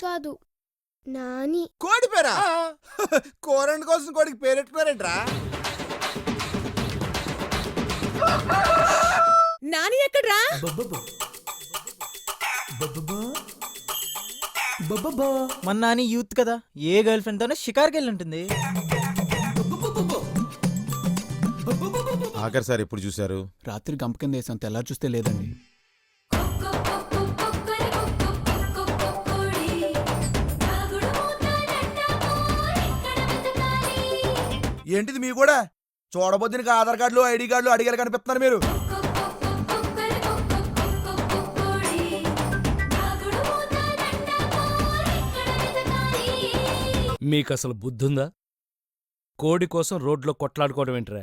కాదు, నాని. కోడి పేరా? కూరండి కోసం కోడికి పేరెట్టుకున్నారేంట్రా? నాని ఎక్కడ్రా? మన నాని యూత్ కదా, ఏ గర్ల్ ఫ్రెండ్ తోనే షికార్కి వెళ్ళి ఉంటుంది. ఆఖరిసారి ఎప్పుడు చూశారు? రాత్రి గంప కింద వేసాం, తెల్లారి చూస్తే లేదండి. ఏంటిది మీ కూడా? చూడబోద్దినకి ఆధార్ కార్డులు ఐడి కార్డులు అడిగారు కనిపిస్తున్నారు మీరు. మీకసలు బుద్ధుందా? కోడి కోసం రోడ్లో కొట్లాడుకోవడం ఏంట్రా?